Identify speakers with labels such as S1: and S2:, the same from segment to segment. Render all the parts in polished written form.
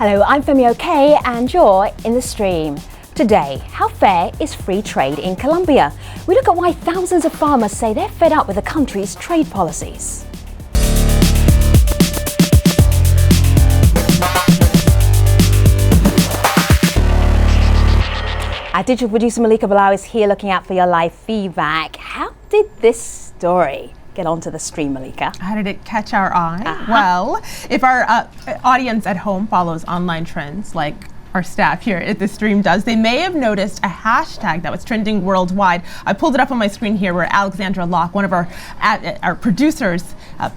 S1: Hello, I'm Femi OK and you're in the stream. Today, how fair is free trade in Colombia? We look at why thousands of farmers say they're fed up with the country's trade policies. Our digital producer Malika Bilal is here looking out for your live feedback. How did this story get onto the stream, Malika?
S2: How did it catch our eye? Well, if our audience at home follows online trends like our staff here at the stream does, they may have noticed a hashtag that was trending worldwide. I pulled it up on my screen here where Alexandra Locke, one of our producers,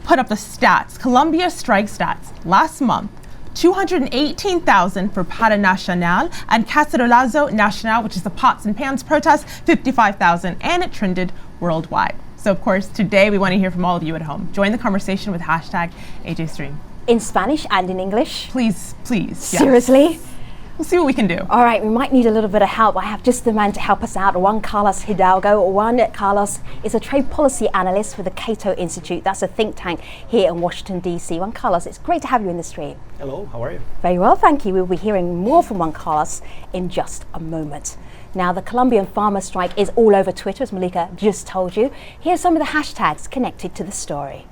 S2: put up the stats. Colombia strike stats last month. 218,000 for Para Nacional and Cacerolazo Nacional, which is the pots and pans protest, 55,000, and it trended worldwide. So of course, today we want to hear from all of you at home. Join the conversation with hashtag AJStream.
S1: In Spanish and in English?
S2: Please, please.
S1: Seriously?
S2: Yes. We'll see what we can do.
S1: All right, we might need a little bit of help. I have just the man to help us out, Juan Carlos Hidalgo. Juan Carlos is a trade policy analyst for the Cato Institute. That's a think tank here in Washington, D.C. Juan Carlos, it's great to have you in the stream.
S3: Hello, how are you?
S1: Very well, thank you. We'll be hearing more from Juan Carlos in just a moment. Now, the Colombian farmer strike is all over Twitter, as Malika just told you. Here are some of the hashtags connected to the story.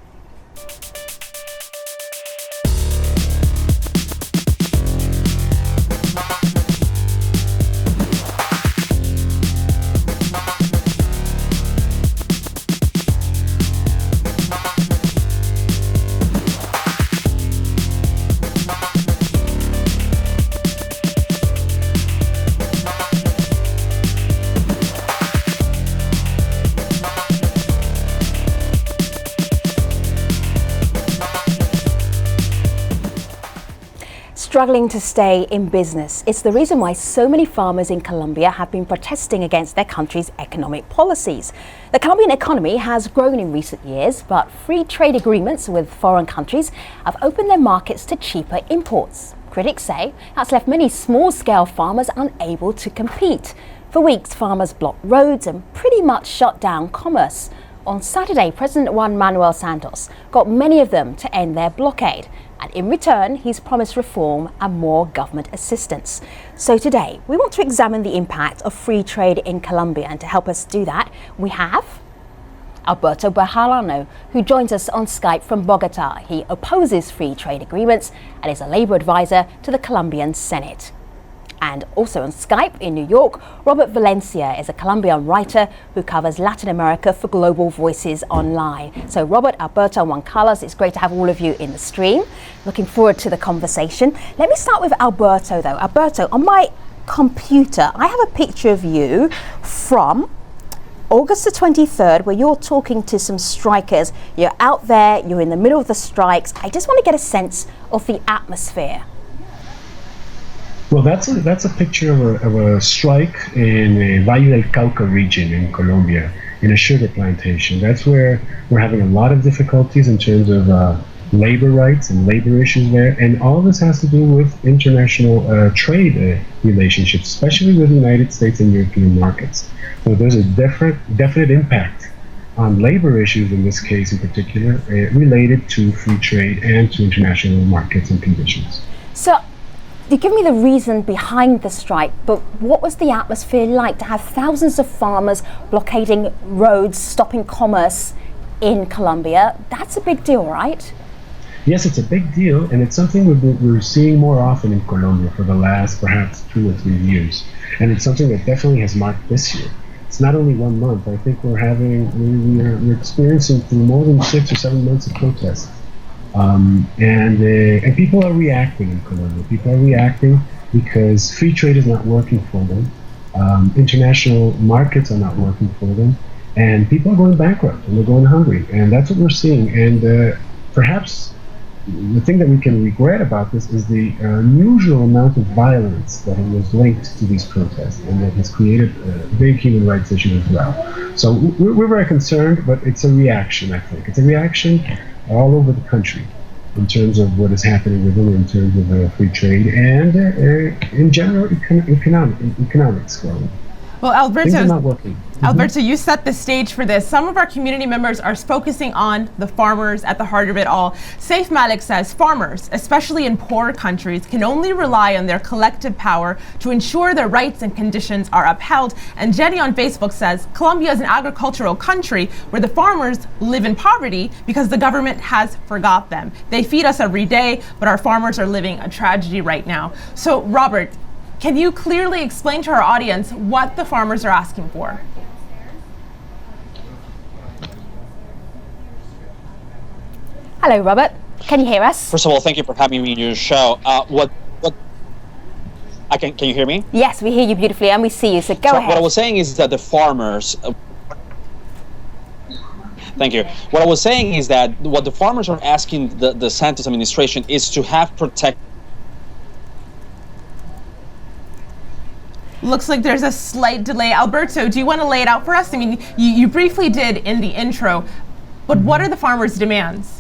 S1: Struggling to stay in business. It's the reason why so many farmers in Colombia have been protesting against their country's economic policies. The Colombian economy has grown in recent years, but free trade agreements with foreign countries have opened their markets to cheaper imports. Critics say that's left many small-scale farmers unable to compete. For weeks, farmers blocked roads and pretty much shut down commerce. On Saturday, President Juan Manuel Santos got many of them to end their blockade. And in return, he's promised reform and more government assistance. So today, we want to examine the impact of free trade in Colombia. And to help us do that, we have Alberto Bejarano, who joins us on Skype from Bogota. He opposes free trade agreements and is a labor advisor to the Colombian Senate. And also on Skype in New York, Robert Valencia is a Colombian writer who covers Latin America for Global Voices Online. So Robert, Alberto, and Juan Carlos, it's great to have all of you in the stream. Looking forward to the conversation. Let me start with Alberto though. Alberto, on my computer, I have a picture of you from August the 23rd, where you're talking to some strikers. You're out there, you're in the middle of the strikes. I just want to get a sense of the atmosphere.
S4: Well, that's a picture of a strike in the Valle del Cauca region in Colombia, in a sugar plantation. That's where we're having a lot of difficulties in terms of labor rights and labor issues there. And all this has to do with international trade relationships, especially with the United States and European markets. So there's a definite impact on labor issues in this case in particular, related to free trade and to international markets and conditions.
S1: So, you give me the reason behind the strike, but what was the atmosphere like to have thousands of farmers blockading roads, stopping commerce in Colombia? That's a big deal, right?
S4: Yes, it's a big deal, and it's something we're seeing more often in Colombia for the last perhaps 2 or 3 years. And it's something that definitely has marked this year. It's not only 1 month. I think we're experiencing through more than 6 or 7 months of protests. And people are reacting in Colombia. People are reacting because free trade is not working for them. International markets are not working for them. And people are going bankrupt and they're going hungry. And that's what we're seeing. And perhaps the thing that we can regret about this is the unusual amount of violence that was linked to these protests and that has created big human rights issues as well. So we're very concerned, but it's a reaction, I think. It's a reaction all over the country in terms of what is happening within it in terms of free trade and in general economics growing.
S2: Well,
S4: Things are not working.
S2: Alberto, you set the stage for this. Some of our community members are focusing on the farmers at the heart of it all. Saif Malik says farmers, especially in poor countries, can only rely on their collective power to ensure their rights and conditions are upheld. And Jenny on Facebook says Colombia is an agricultural country where the farmers live in poverty because the government has forgot them. They feed us every day, but our farmers are living a tragedy right now. So, Robert, can you clearly explain to our audience what the farmers are asking for?
S1: Hello, Robert. Can you hear us?
S3: First of all, thank you for having me in your show. Can you hear me?
S1: Yes, we hear you beautifully and we see you, so go ahead.
S3: What I was saying is that the farmers, thank you. What I was saying is that what the farmers are asking the Santos administration is to have protect.
S2: Looks like there's a slight delay. Alberto, do you want to lay it out for us? I mean, you briefly did in the intro, but what are the farmers' demands?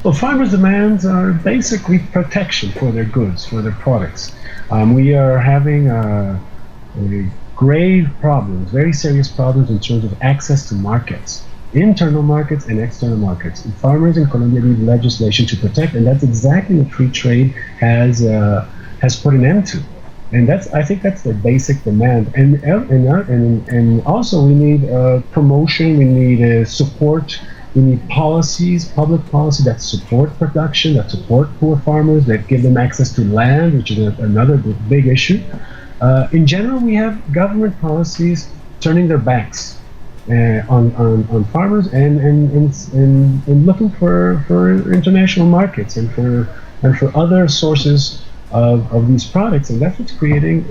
S4: Well, farmers' demands are basically protection for their goods, for their products. We are having grave problems, very serious problems in terms of access to markets, internal markets and external markets. And farmers in Colombia need legislation to protect, and that's exactly what free trade has put an end to. And I think that's the basic demand. And also we need promotion, we need support. We need policies, public policy that support production, that support poor farmers, that give them access to land, which is another big issue. In general, we have government policies turning their backs on farmers and looking for international markets and for other sources of these products, and that's what's creating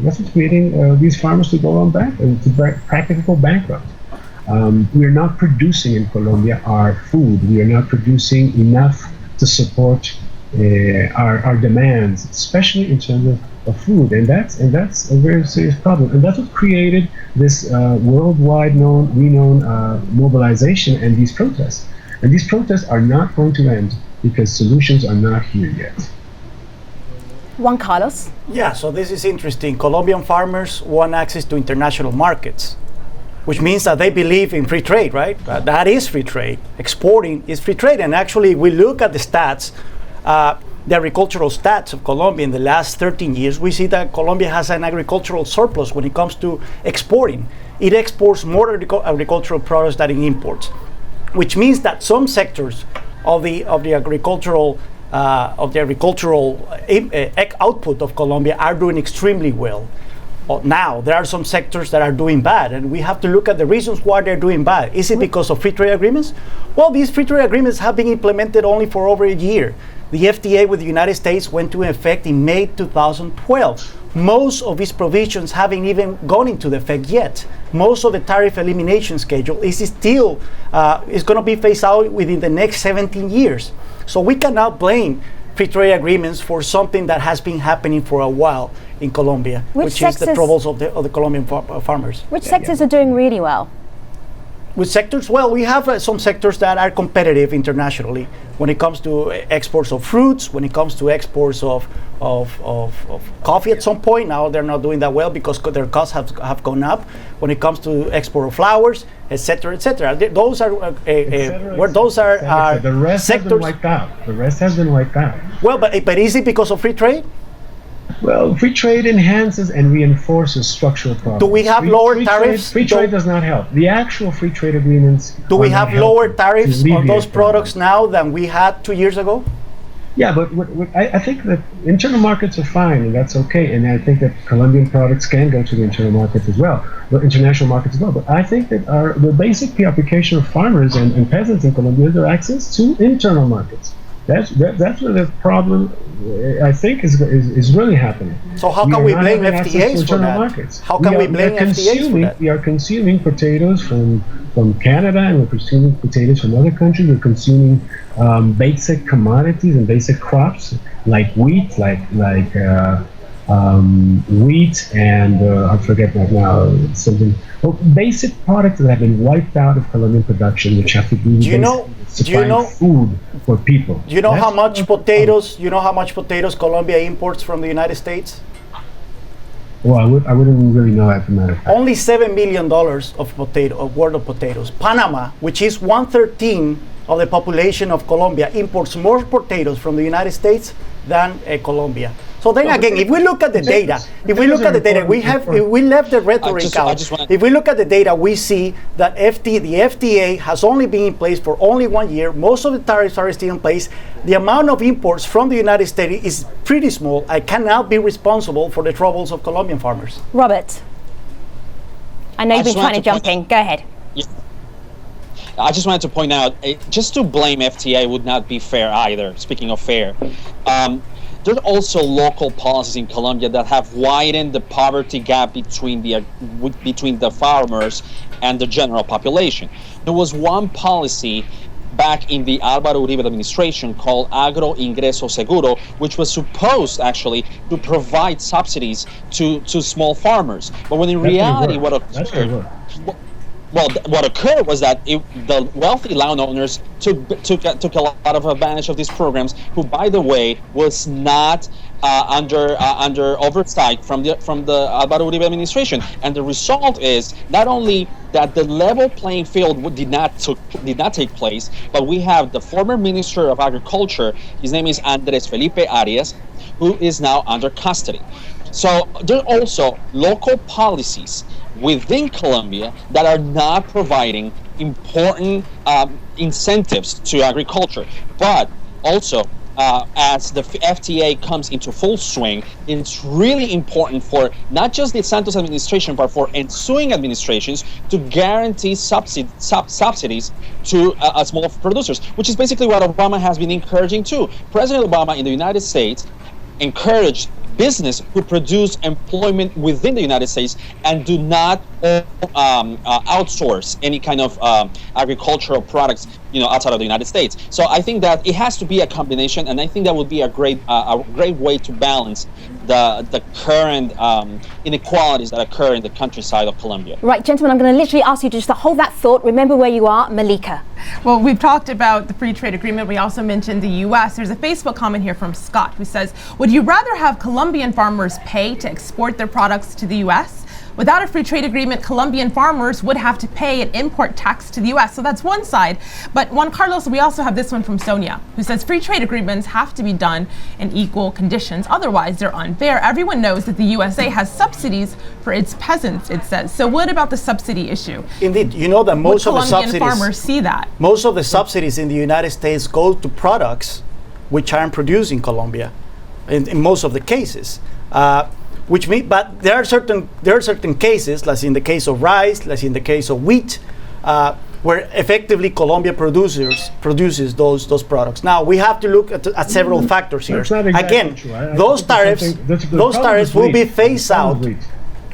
S4: these farmers to go on back and to practically go bankrupt. We are not producing in Colombia our food. We are not producing enough to support our demands, especially in terms of food, and that's a very serious problem. And that's what created this worldwide renowned mobilization and these protests. And these protests are not going to end because solutions are not here yet.
S1: Juan Carlos?
S5: Yeah, so this is interesting. Colombian farmers want access to international markets, which means that they believe in free trade, right? That is free trade. Exporting is free trade. And actually, we look at the stats, the agricultural stats of Colombia in the last 13 years, we see that Colombia has an agricultural surplus when it comes to exporting. It exports more agricultural products than it imports, which means that some sectors of the agricultural output of Colombia are doing extremely well. Now, there are some sectors that are doing bad, and we have to look at the reasons why they're doing bad. Is it because of free trade agreements? Well, these free trade agreements have been implemented only for over a year. The FTA with the United States went into effect in May 2012. Most of these provisions haven't even gone into effect yet. Most of the tariff elimination schedule is still is going to be phased out within the next 17 years. So we cannot blame free trade agreements for something that has been happening for a while in Colombia, which is the troubles of the Colombian farmers.
S1: Which sectors are doing really well?
S5: With sectors, well, we have some sectors that are competitive internationally when it comes to exports of fruits, when it comes to exports of coffee at some point. Now they're not doing that well because their costs have gone up. When it comes to export of flowers, etc., etc. Those are
S4: the rest
S5: sectors.
S4: Has been wiped out. The rest has been wiped out.
S5: Well, but is it because of free trade?
S4: Well, free trade enhances and reinforces structural problems.
S5: Do we have lower tariffs?
S4: Free trade does not help. The actual free trade agreements.
S5: Do we have lower tariffs on those products now than we had 2 years ago?
S4: Yeah, but I think that internal markets are fine, and that's okay. And I think that Colombian products can go to the internal markets as well, the international markets as well. But I think that the basic preoccupation of farmers and peasants in Colombia is their access to internal markets. That's where the problem, I think, is really happening.
S5: So how can we blame FTAs for that?
S4: Markets.
S5: How can we blame FTAs for that?
S4: We are consuming potatoes from Canada, and we're consuming potatoes from other countries. We're consuming basic commodities and basic crops like wheat, wheat and I forget right now something. Well, basic products that have been wiped out of Colombian production, which have to do with food for people.
S5: Do you know how much potatoes? You know how much potatoes Colombia imports from the United States?
S4: Well, I wouldn't really know that, as a matter of fact.
S5: Only $7 million worth of potatoes. Panama, which is 1/13 of the population of Colombia, imports more potatoes from the United States than Colombia. So then again, if we look at the data, if we left the rhetoric out, if we look at the data, we see that the FTA has only been in place for only 1 year. Most of the tariffs are still in place. The amount of imports from the United States is pretty small. I cannot be responsible for the troubles of Colombian farmers.
S1: Robert, I know you've been trying to jump in. Go ahead.
S3: Yeah. I just wanted to point out, just to blame FTA would not be fair either, speaking of fair. There are also local policies in Colombia that have widened the poverty gap between the farmers and the general population. There was one policy back in the Álvaro Uribe administration called Agro Ingreso Seguro, which was supposed actually to provide subsidies to small farmers. But when in reality what occurred was that the wealthy landowners took a lot of advantage of these programs, who, by the way, was not under oversight from the Álvaro Uribe administration. And the result is not only that the level playing field did not take place, but we have the former Minister of Agriculture. His name is Andrés Felipe Arias, who is now under custody. So there are also local policies within Colombia that are not providing important incentives to agriculture. But also, as the FTA comes into full swing, it's really important for not just the Santos administration, but for ensuing administrations to guarantee subsidies to small producers, which is basically what Obama has been encouraging too. President Obama in the United States encouraged business who produce employment within the United States and do not outsource any kind of agricultural products, outside of the United States. So I think that it has to be a combination, and I think that would be a great way to balance the current inequalities that occur in the countryside of Colombia.
S1: Right, gentlemen, I'm going to literally ask you just to hold that thought. Remember where you are, Malika.
S2: Well, we've talked about the free trade agreement. We also mentioned the U.S. There's a Facebook comment here from Scott who says, would you rather have Colombian farmers pay to export their products to the U.S.? Without a free trade agreement, Colombian farmers would have to pay an import tax to the U.S. So that's one side. But Juan Carlos, we also have this one from Sonia, who says free trade agreements have to be done in equal conditions. Otherwise, they're unfair. Everyone knows that the USA has subsidies for its peasants, it says. So what about the subsidy issue?
S5: Indeed, you know that most of the subsidies,
S2: Colombian farmers see that.
S5: Most of the subsidies in the United States go to products which aren't produced in Colombia, in most of the cases. But there are certain cases, like in the case of rice, like in the case of wheat, where effectively Colombia produces those products. Now we have to look at several factors here. Again, those tariffs will be phased out.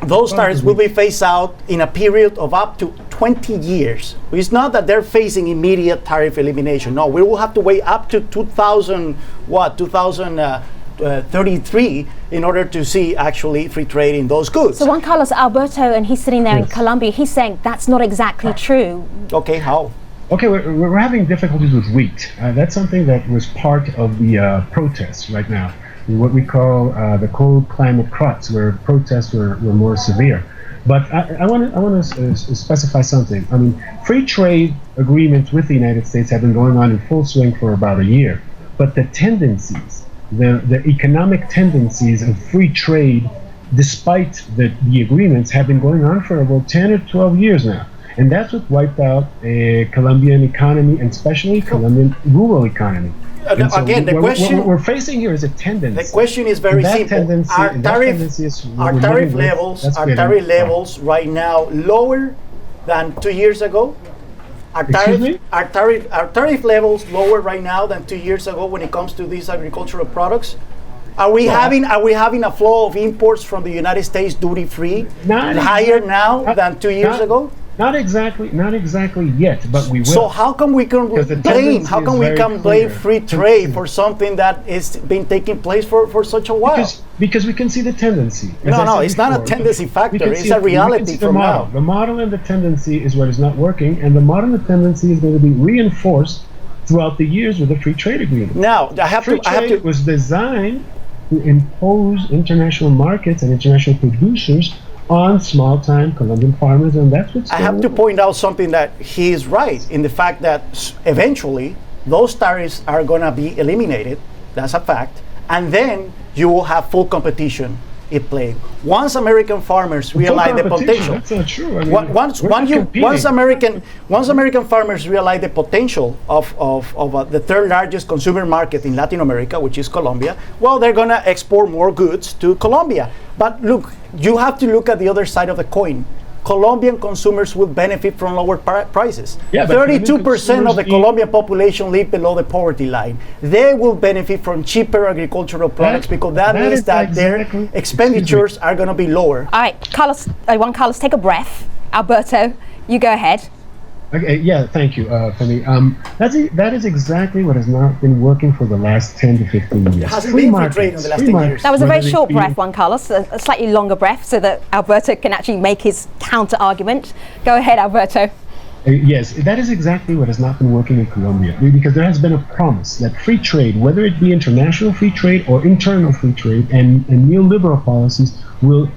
S5: Those tariffs will be phased out in a period of up to 20 years. It's not that they're facing immediate tariff elimination. No, we will have to wait up to 2033 in order to see actually free trade in those goods.
S1: So Juan Carlos Alberto, and he's sitting there in Colombia, he's saying that's not exactly true.
S5: Okay, how?
S4: Okay, we're having difficulties with wheat. That's something that was part of the protests right now. What we call the cold climate crops, where protests were more severe. But I want to specify something. I mean, free trade agreements with the United States have been going on in full swing for about a year. But the tendencies, the economic tendencies of free trade, despite the agreements, have been going on for about 10 or 12 years now. And that's what wiped out a Colombian economy, and especially Colombian rural economy. So
S5: again, the question
S4: what we're facing here is a tendency.
S5: The question is very simple. Are tariff levels right now lower than 2 years ago? Are tariff levels lower right now than 2 years ago when it comes to these agricultural products? Are we having a flow of imports from the United States duty free higher now than 2 years ago?
S4: Not exactly yet, but we will.
S5: So how come we can blame free trade for something that has been taking place for such a while?
S4: Because we can see the tendency.
S5: No, it's not a tendency factor. It's a reality from now.
S4: The model and the tendency is what is not working, and the model and the tendency is going to be reinforced throughout the years with the free trade agreement.
S5: Now, I have to.
S4: Was designed to impose international markets and international producers on small-time Colombian farmers, and that's what's
S5: I have to point out something that he is right in the fact that eventually those tariffs are going to be eliminated. That's a fact. And then you will have full competition at play. Once American farmers realize the potential,
S4: that's not true. I mean,
S5: once American farmers realize the potential of the third largest consumer market in Latin America, which is Colombia, well, they're going to export more goods to Colombia. But look, you have to look at the other side of the coin. Colombian consumers will benefit from lower prices.
S4: Yeah,
S5: 32% of the Colombian population live below the poverty line. They will benefit from cheaper agricultural products because that means that their expenditures are going to be lower.
S1: All right, Carlos, Juan Carlos, take a breath. Alberto, you go ahead.
S4: Okay, yeah, thank you, Femi. That is exactly what has not been working for the last 10 to 15 years.
S5: It hasn't been free trade in the last 10 years.
S1: That was a very short breath, Juan Carlos, a slightly longer breath so that Alberto can actually make his counter argument. Go ahead, Alberto.
S4: Yes, that is exactly what has not been working in Colombia, because there has been a promise that free trade, whether it be international free trade or internal free trade, and neoliberal policies will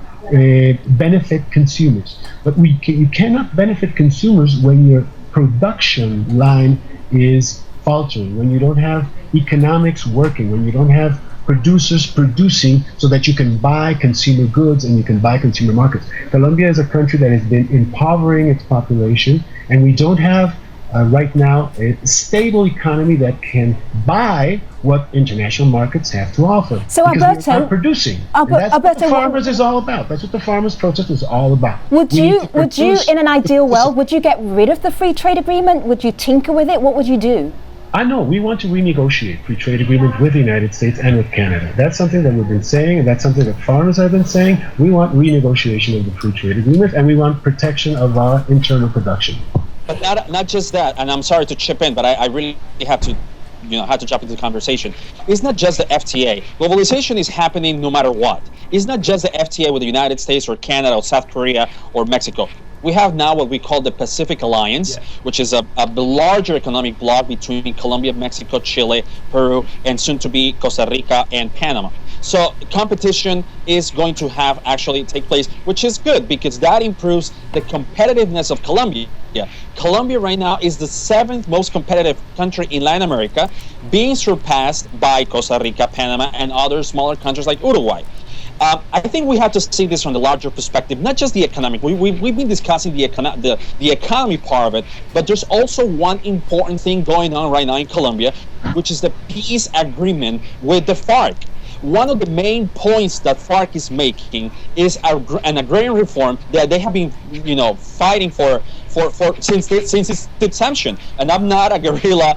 S4: benefit consumers. But you cannot benefit consumers when your production line is faltering, when you don't have economics working, when you don't have producers producing so that you can buy consumer goods and you can buy consumer markets. Colombia is a country that has been impovering its population, and we don't have right now a stable economy that can buy what international markets have to offer.
S1: So
S4: Alberto, we're not producing. That's
S1: Alberto,
S4: what the farmers is all about. That's what the farmers' protest is all about.
S1: Would you, in an ideal world, would you get rid of the free trade agreement? Would you tinker with it? What would you do?
S4: I know we want to renegotiate free trade agreements with the United States and with Canada. That's something that we've been saying, and that's something that farmers have been saying. We want renegotiation of the free trade agreement, and we want protection of our internal production.
S3: But not just that, and I'm sorry to chip in, but I really have to jump into the conversation. It's not just the FTA. Globalization is happening no matter what. It's not just the FTA with the United States or Canada or South Korea or Mexico. We have now what we call the Pacific Alliance, which is a larger economic bloc between Colombia, Mexico, Chile, Peru, and soon to be Costa Rica and Panama. So competition is going to have actually take place, which is good because that improves the competitiveness of Colombia. Colombia right now is the 7th most competitive country in Latin America, being surpassed by Costa Rica, Panama, and other smaller countries like Uruguay. I think we have to see this from the larger perspective, not just the economic. We've been discussing the economy part of it, but there's also one important thing going on right now in Colombia, which is the peace agreement with the FARC. One of the main points that FARC is making is an agrarian reform that they have been, fighting for since its inception. And I'm not a guerrilla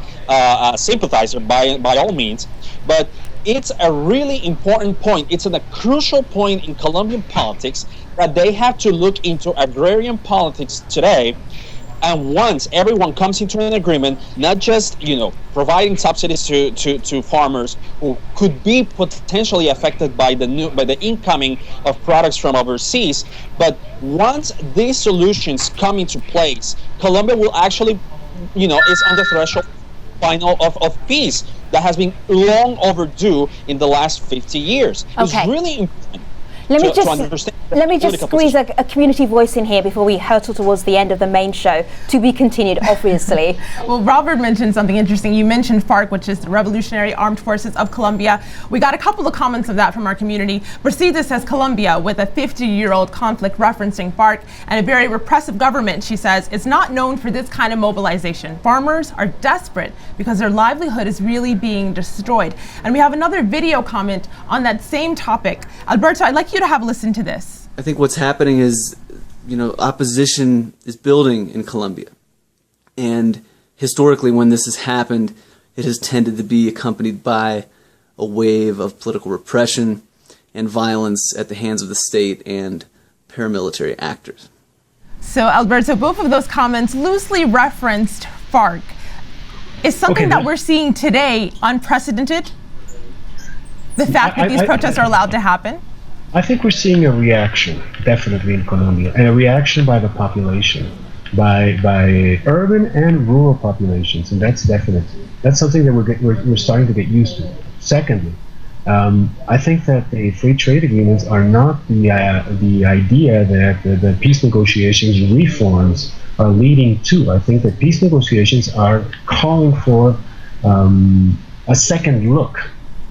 S3: sympathizer by all means, but it's a really important point. It's a crucial point in Colombian politics that they have to look into agrarian politics today. And once everyone comes into an agreement, not just providing subsidies to farmers who could be potentially affected by the incoming of products from overseas, but once these solutions come into place, Colombia will actually, is on the threshold of peace that has been long overdue in the last 50 years.
S1: Okay.
S3: It's really important.
S1: Let me just squeeze a community voice in here before we hurtle towards the end of the main show. To be continued, obviously.
S2: Well, Robert mentioned something interesting. You mentioned FARC, which is the Revolutionary Armed Forces of Colombia. We got a couple of comments of that from our community. Proceeda says Colombia, with a 50-year-old conflict referencing FARC and a very repressive government, she says, is not known for this kind of mobilization. Farmers are desperate because their livelihood is really being destroyed. And we have another video comment on that same topic. Alberto, I'd like you to have a listen to this.
S6: I think what's happening is, opposition is building in Colombia. And historically, when this has happened, it has tended to be accompanied by a wave of political repression and violence at the hands of the state and paramilitary actors.
S2: So, Alberto, both of those comments loosely referenced FARC. Is something that we're seeing today unprecedented? The fact that these protests are allowed to happen?
S4: I think we're seeing a reaction, definitely in Colombia, and a reaction by the population, by urban and rural populations, and that's definite. That's something that we're starting to get used to. Secondly, I think that the free trade agreements are not the idea that the peace negotiations reforms are leading to. I think that peace negotiations are calling for a second look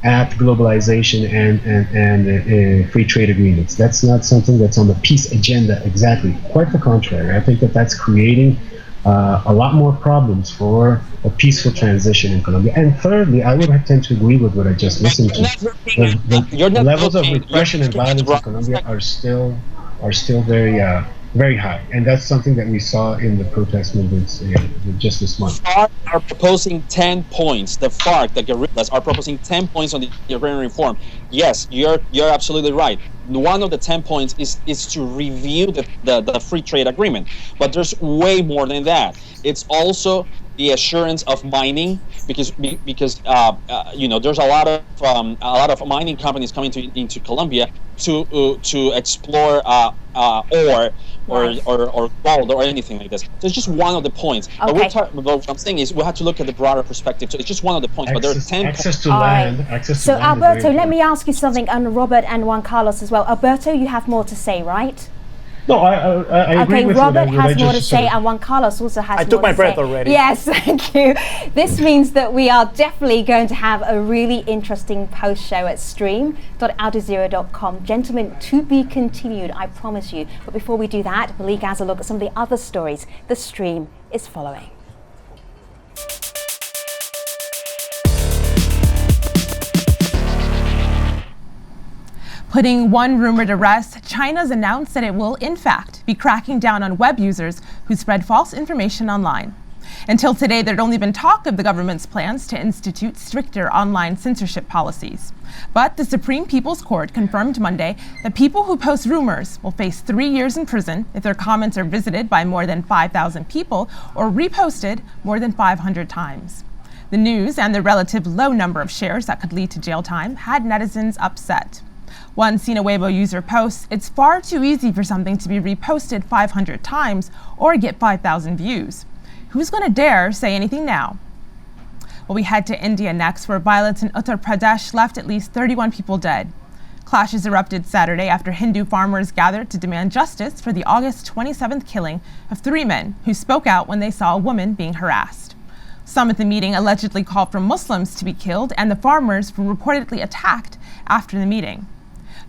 S4: at globalization and free trade agreements. That's not something that's on the peace agenda exactly. Quite the contrary. I think that that's creating a lot more problems for a peaceful transition in Colombia. And thirdly, I would tend to agree with what I just listened to. The levels of repression and violence in Colombia are still very high, and that's something that we saw in the protest movements just this month.
S3: FARC are proposing 10 points. The FARC, the guerrillas, are proposing 10 points on the agrarian reform. Yes, you're absolutely right. One of the 10 points is to review the free trade agreement, but there's way more than that. It's also the assurance of mining, because there's a lot of mining companies coming into Colombia to explore ore or gold or anything like this. So it's just one of the points.
S1: Okay.
S3: But what I'm saying is we have to look at the broader perspective. So it's just one of the points, but there are 10
S4: access to land.
S1: So Alberto, let me ask you something, and Robert and Juan Carlos as well. Alberto, you have more to say, right?
S4: No, I agree
S1: Okay,
S4: with
S1: Robert
S4: you.
S1: has more to say, and Juan Carlos also has more to say.
S5: I took my breath already.
S1: Yes, thank you. This means that we are definitely going to have a really interesting post show at stream.aljazeera.com. Gentlemen, to be continued, I promise you. But before we do that, Malik has a look at some of the other stories the stream is following.
S2: Putting one rumor to rest, China's announced that it will, in fact, be cracking down on web users who spread false information online. Until today, there'd only been talk of the government's plans to institute stricter online censorship policies. But the Supreme People's Court confirmed Monday that people who post rumors will face 3 years in prison if their comments are visited by more than 5,000 people or reposted more than 500 times. The news and the relative low number of shares that could lead to jail time had netizens upset. One Sina Weibo user posts, "It's far too easy for something to be reposted 500 times or get 5,000 views. Who's going to dare say anything now?" Well, we head to India next, where violence in Uttar Pradesh left at least 31 people dead. Clashes erupted Saturday after Hindu farmers gathered to demand justice for the August 27th killing of 3 men who spoke out when they saw a woman being harassed. Some at the meeting allegedly called for Muslims to be killed, and the farmers were reportedly attacked after the meeting.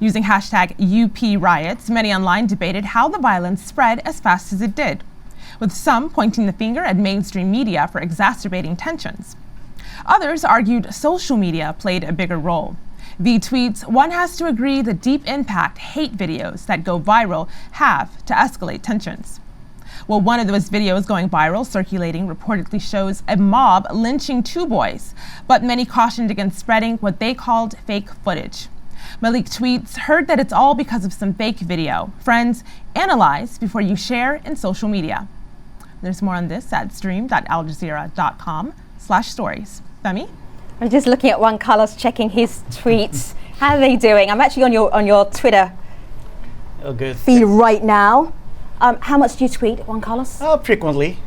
S2: Using hashtag #UPRiots, many online debated how the violence spread as fast as it did, with some pointing the finger at mainstream media for exacerbating tensions. Others argued social media played a bigger role. V tweets, "One has to agree the deep impact hate videos that go viral have to escalate tensions." Well, one of those videos going viral circulating reportedly shows a mob lynching 2 boys, but many cautioned against spreading what they called fake footage. Malik tweets, "Heard that it's all because of some fake video. Friends, analyze before you share in social media." There's more on this at stream.aljazeera.com/stories. Femi?
S1: I'm just looking at Juan Carlos, checking his tweets. How are they doing? I'm actually on your Twitter
S5: Good.
S1: feed right now. How much do you tweet, Juan Carlos?
S5: Frequently.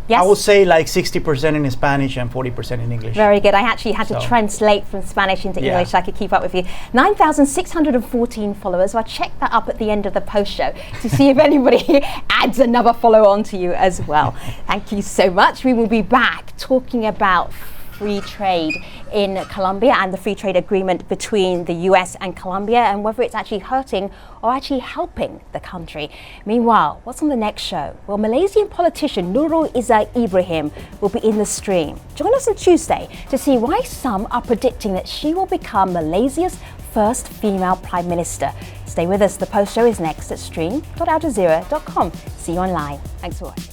S1: Yes.
S5: I would say like 60% in Spanish and 40% in English.
S1: Very good. I actually had to
S5: So-
S1: translate from Spanish into English so I could keep up with you. 9,614 followers. So I checked that up at the end of the post show to see if anybody adds another follow on to you as well. Thank you so much. We will be back talking about free trade in Colombia and the free trade agreement between the US and Colombia, and whether it's actually hurting or actually helping the country. Meanwhile, what's on the next show? Well, Malaysian politician Nurul Izzah Ibrahim will be in the stream. Join us on Tuesday to see why some are predicting that she will become Malaysia's first female prime minister. Stay with us. The post show is next at stream.aljazeera.com. See you online. Thanks for watching.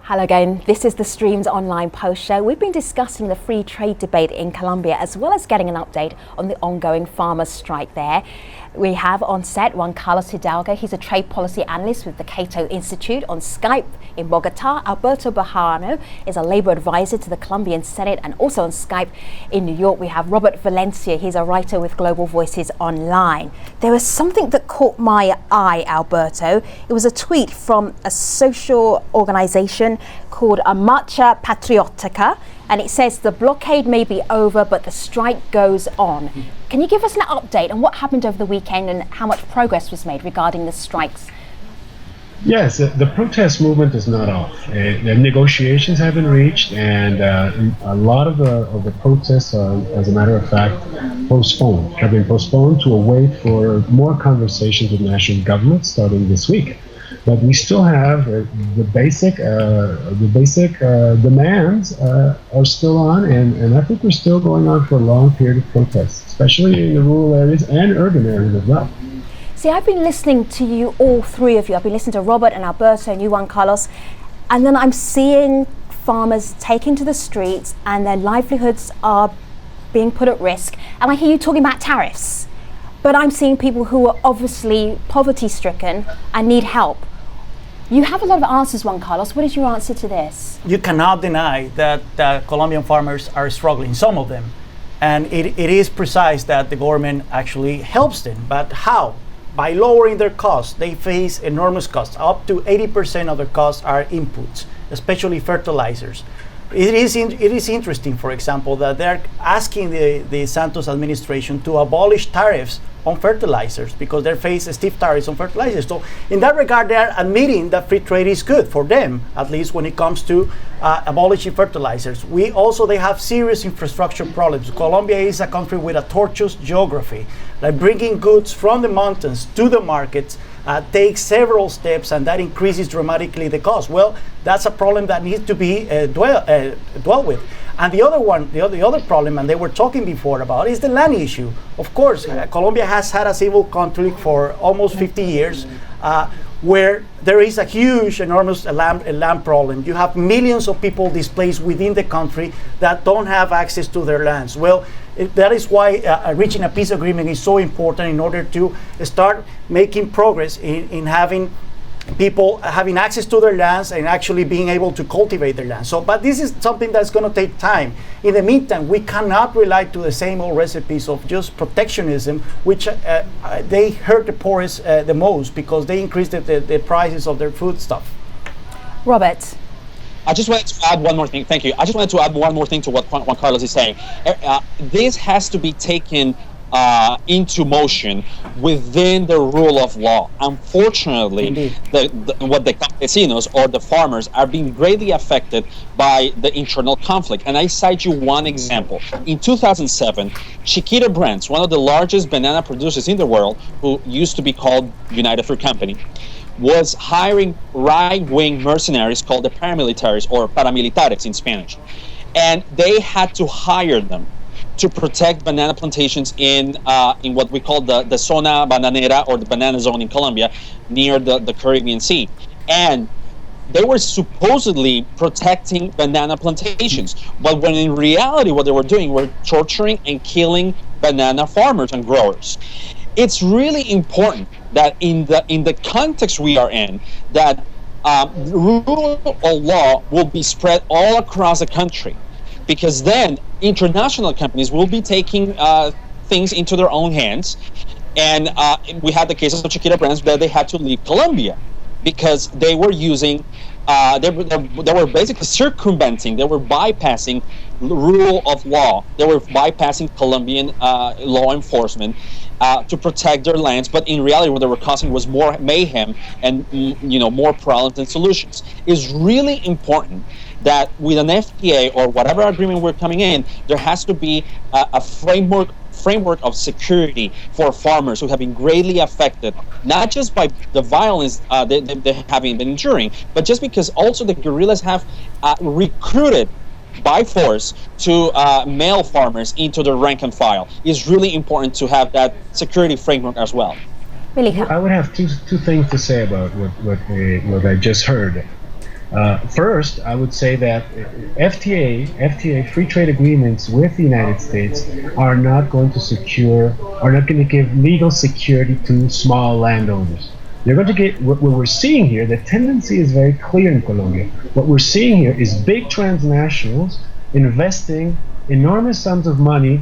S1: Hello again, this is the Stream's online post show. We've been discussing the free trade debate in Colombia as well as getting an update on the ongoing farmers' strike there. We have on set Juan Carlos Hidalgo. He's a trade policy analyst with the Cato Institute. On Skype in Bogota, Alberto Bejarano is a labor advisor to the Colombian Senate, and also on Skype in New York we have Robert Valencia. He's a writer with Global Voices Online. There was something that caught my eye, Alberto. It was a tweet from a social organization called a Marcha Patriotica, and it says the blockade may be over but the strike goes on. Can you give us an update on what happened over the weekend and how much progress was made regarding the strikes?
S4: Yes, the protest movement is not off. The negotiations have been reached, and a lot of the protests are, as a matter of fact, have been postponed to await for more conversations with national governments starting this week. But we still have the basic demands are still on, and I think we're still going on for a long period of protests, especially in the rural areas and urban areas as well.
S1: See, I've been listening to you, all three of you. I've been listening to Robert and Alberto and you, Juan Carlos, and then I'm seeing farmers taking to the streets and their livelihoods are being put at risk. And I hear you talking about tariffs, but I'm seeing people who are obviously poverty-stricken and need help. You have a lot of answers, Juan Carlos. What is your answer to this?
S5: You cannot deny that Colombian farmers are struggling, some of them. And it is precise that the government actually helps them. But how? By lowering their costs. They face enormous costs. Up to 80% of their costs are inputs, especially fertilizers. It is interesting, for example, that they're asking the Santos administration to abolish tariffs on fertilizers because they face stiff tariffs on fertilizers. So in that regard, they are admitting that free trade is good for them, at least when it comes to abolishing fertilizers. They have serious infrastructure problems. Colombia is a country with a tortuous geography. Like bringing goods from the mountains to the markets takes several steps, and that increases dramatically the cost. Well, that's a problem that needs to be dwelt with. And the other problem, and they were talking before about, is the land issue. Of course, Colombia has had a civil conflict for almost 50 years, where there is a huge, enormous land problem. You have millions of people displaced within the country that don't have access to their lands. Well, that is why reaching a peace agreement is so important in order to start making progress in having people having access to their lands and actually being able to cultivate their lands. But this is something that's going to take time. In the meantime, we cannot rely to the same old recipes of just protectionism, which they hurt the poorest the most because they increase the prices of their food stuff.
S1: Robert.
S3: I just wanted to add one more thing. Thank you. I just wanted to add one more thing to what Juan Carlos is saying. This has to be taken into motion within the rule of law. Unfortunately, what the campesinos or the farmers are being greatly affected by the internal conflict. And I cite you one example. In 2007, Chiquita Brands, one of the largest banana producers in the world, who used to be called United Fruit Company, was hiring right-wing mercenaries called the paramilitaries, or paramilitares in Spanish. And they had to hire them to protect banana plantations in what we call the zona bananera, or the banana zone in Colombia, near the Caribbean Sea. And they were supposedly protecting banana plantations, but when in reality what they were doing were torturing and killing banana farmers and growers. It's really important that in the context we are in, that rule of law will be spread all across the country, because then international companies will be taking things into their own hands. And we had the cases of Chiquita Brands where they had to leave Colombia because they were using, they were basically circumventing, they were bypassing the rule of law. They were bypassing Colombian law enforcement to protect their lands, but in reality what they were causing was more mayhem and more problems than solutions. It's really important that with an FTA or whatever agreement we're coming in, there has to be a framework of security for farmers who have been greatly affected, not just by the violence they have been enduring, but just because also the guerrillas have recruited by force to male farmers into the rank and file. It's really important to have that security framework as well.
S4: I would have two things to say about what I just heard. First, I would say that FTA, free trade agreements with the United States are not going to give legal security to small landowners. They're going to get, what we're seeing here, the tendency is very clear in Colombia. What we're seeing here is big transnationals investing enormous sums of money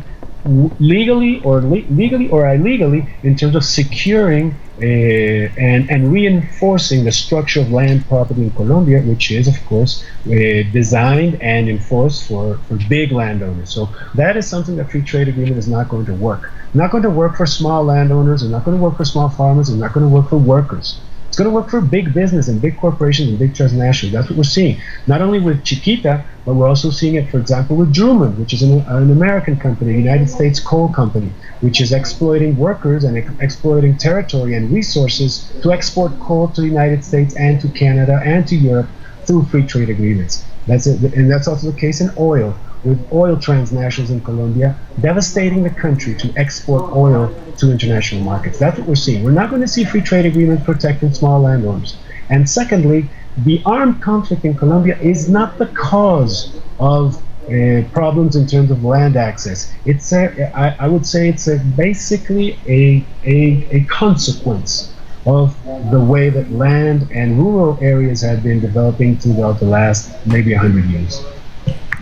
S4: legally or illegally in terms of securing and reinforcing the structure of land property in Colombia, which is, of course, designed and enforced for big landowners. So that is something that free trade agreement is not going to work. Not going to work for small landowners, and not going to work for small farmers, and not going to work for workers. It's going to work for big business and big corporations and big transnationals. That's what we're seeing. Not only with Chiquita, but we're also seeing it, for example, with Drummond, which is an American company, a United States coal company, which is exploiting workers and exploiting territory and resources to export coal to the United States and to Canada and to Europe through free trade agreements. That's it, and that's also the case in oil, with oil transnationals in Colombia devastating the country to export oil to international markets. That's what we're seeing. We're not going to see free trade agreements protecting small landowners. And secondly, the armed conflict in Colombia is not the cause of problems in terms of land access. It's I would say it's basically a consequence of the way that land and rural areas have been developing throughout the last maybe 100 years.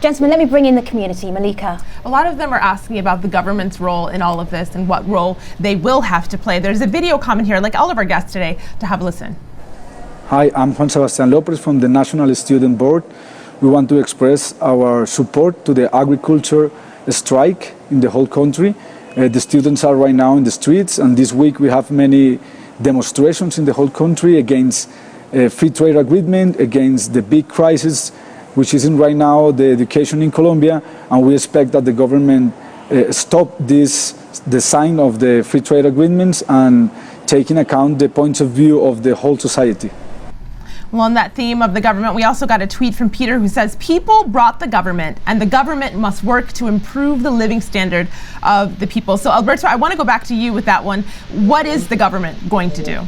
S1: Gentlemen, let me bring in the community. Malika.
S2: A lot of them are asking about the government's role in all of this and what role they will have to play. There's a video comment here, like all of our guests today, to have a listen.
S7: Hi, I'm Juan Sebastian Lopez from the National Student Board. We want to express our support to the agriculture strike in the whole country. The students are right now in the streets, and this week we have many demonstrations in the whole country against free trade agreement, against the big crisis which is in right now the education in Colombia, and we expect that the government stop the sign of the free trade agreements and take in account the points of view of the whole society.
S2: Well, on that theme of the government, we also got a tweet from Peter who says, people brought the government and the government must work to improve the living standard of the people. So Alberto, I want to go back to you with that one. What is the government going to do?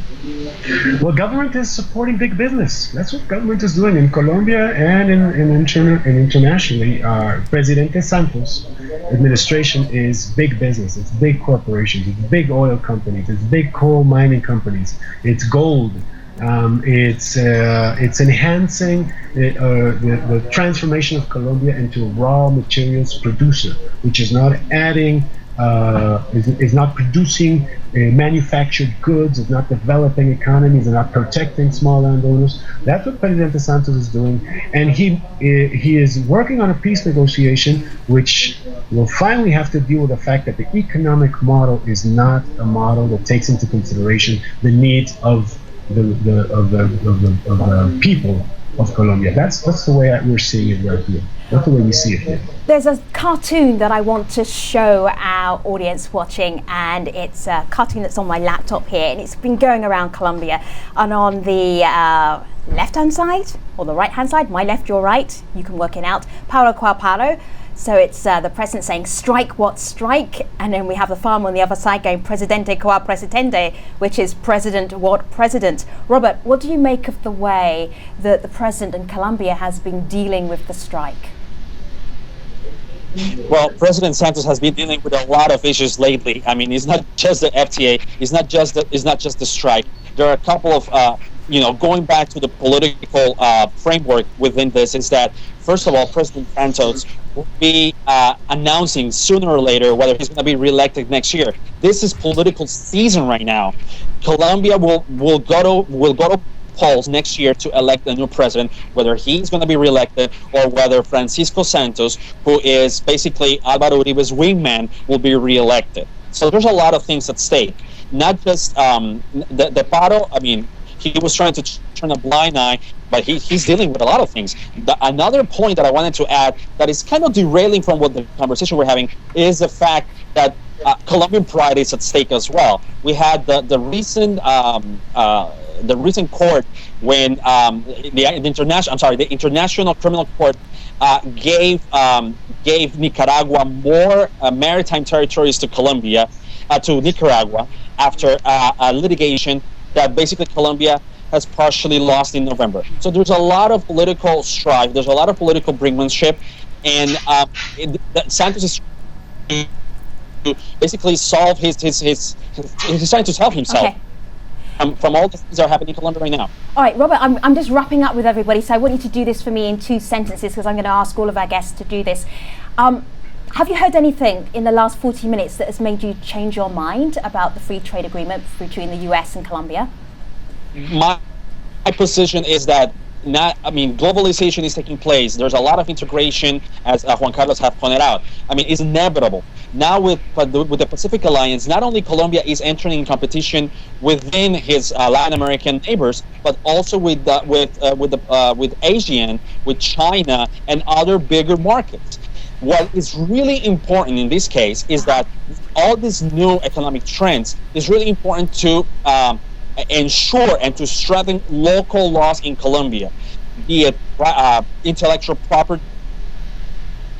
S4: Well, government is supporting big business. That's what government is doing in Colombia and internationally. Presidente Santos' administration is big business. It's big corporations. It's big oil companies. It's big coal mining companies. It's gold. It's enhancing the transformation of Colombia into a raw materials producer, which is not adding, is not producing manufactured goods, is not developing economies, is not protecting small landowners. That's what President Santos is doing, and he is working on a peace negotiation, which will finally have to deal with the fact that the economic model is not a model that takes into consideration the needs of the people of Colombia. That's the way we're seeing it right here. That's the way we see it here.
S1: There's a cartoon that I want to show our audience watching, and it's a cartoon that's on my laptop here, and it's been going around Colombia. And on the left-hand side, or the right-hand side, my left, your right, you can work it out, paro qua paro. So it's the president saying, strike what strike, and then we have the farmer on the other side going, presidente qua presidente, which is president what president. Robert, what do you make of the way that the president in Colombia has been dealing with the strike?
S3: Well, President Santos has been dealing with a lot of issues lately. I mean, it's not just the FTA, it's not just the strike. There are a couple of going back to the political framework within this, is that, first of all, President Santos will be announcing sooner or later whether he's going to be reelected next year. This is political season right now. Colombia will go to polls next year to elect a new president, whether he's going to be reelected or whether Francisco Santos, who is basically Álvaro Uribe's wingman, will be reelected. So there's a lot of things at stake. Not just the paro. I mean, he was trying to turn a blind eye, but he's dealing with a lot of things. Another point that I wanted to add that is kind of derailing from what the conversation we're having is the fact that Colombian pride is at stake as well. We had the recent court when the International Criminal Court gave Nicaragua more maritime territories to Nicaragua after a litigation that basically Colombia has partially lost in November. So there's a lot of political strife. There's a lot of political brinkmanship, and Santos is to basically solve he's trying to help himself.
S1: Okay.
S3: From all the things that are happening in Colombia right now.
S1: All right, Robert, I'm just wrapping up with everybody, so I want you to do this for me in 2 sentences because I'm going to ask all of our guests to do this. Have you heard anything in the last 40 minutes that has made you change your mind about the free trade agreement between the US and Colombia?
S3: My position is that globalization is taking place. There's a lot of integration, as Juan Carlos have pointed out. It's inevitable. Now with the Pacific Alliance, not only Colombia is entering competition within his Latin American neighbors, but also with Asian, with China, and other bigger markets. What is really important in this case is that all these new economic trends is really important to ensure and to strengthen local laws in Colombia, be it intellectual property,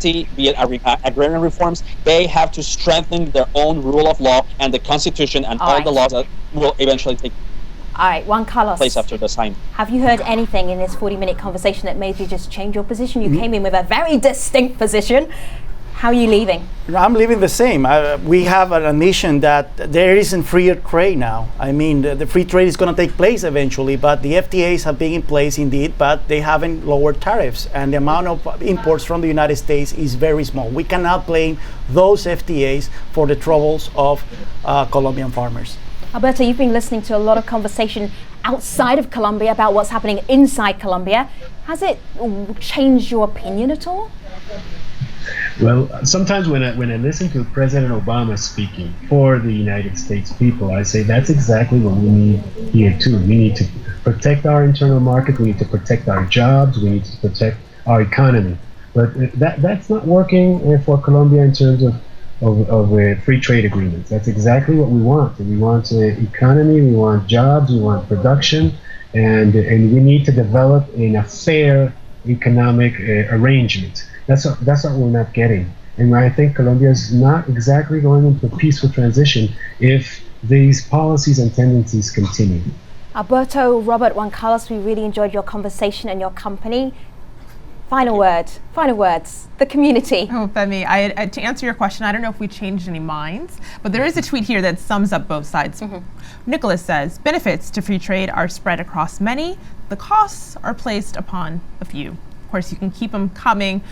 S3: be it agrarian reforms. They have to strengthen their own rule of law and the Constitution and all the laws that will eventually take
S1: All right, Juan Carlos,
S3: place after the sign.
S1: have you heard anything in this 40-minute conversation that made you just change your position? You came in with a very distinct position. How are you leaving?
S5: I'm leaving the same. We have an admission that there isn't free trade now. The free trade is going to take place eventually, but the FTAs have been in place indeed, but they haven't lowered tariffs, and the amount of imports from the United States is very small. We cannot blame those FTAs for the troubles of Colombian farmers.
S1: Alberto, you've been listening to a lot of conversation outside of Colombia about what's happening inside Colombia. Has it changed your opinion at all?
S4: Well, sometimes when I listen to President Obama speaking for the United States people, I say that's exactly what we need here too. We need to protect our internal market. We need to protect our jobs. We need to protect our economy. But that's not working for Colombia in terms of free trade agreements. That's exactly what we want. We want an economy. We want jobs. We want production, and we need to develop in a fair economic arrangement. That's what we're not getting. And I think Colombia is not exactly going into a peaceful transition if these policies and tendencies continue.
S1: Alberto, Robert, Juan Carlos, we really enjoyed your conversation and your company. Final words, the community.
S2: Oh, Femi, to answer your question, I don't know if we changed any minds, but there is a tweet here that sums up both sides. Nicholas says, benefits to free trade are spread across many. The costs are placed upon a few. Of course, you can keep them coming,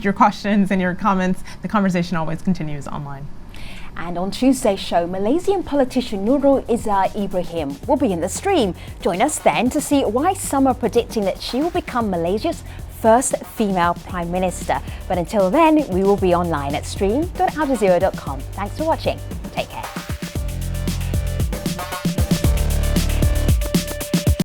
S2: your questions and your comments. The conversation always continues online.
S1: And on Tuesday's show, Malaysian politician Nurul Izzah Ibrahim will be in the stream. Join us then to see why some are predicting that she will become Malaysia's first female Prime Minister. But until then, we will be online at stream.aljazeera.com. Thanks for watching. Take care.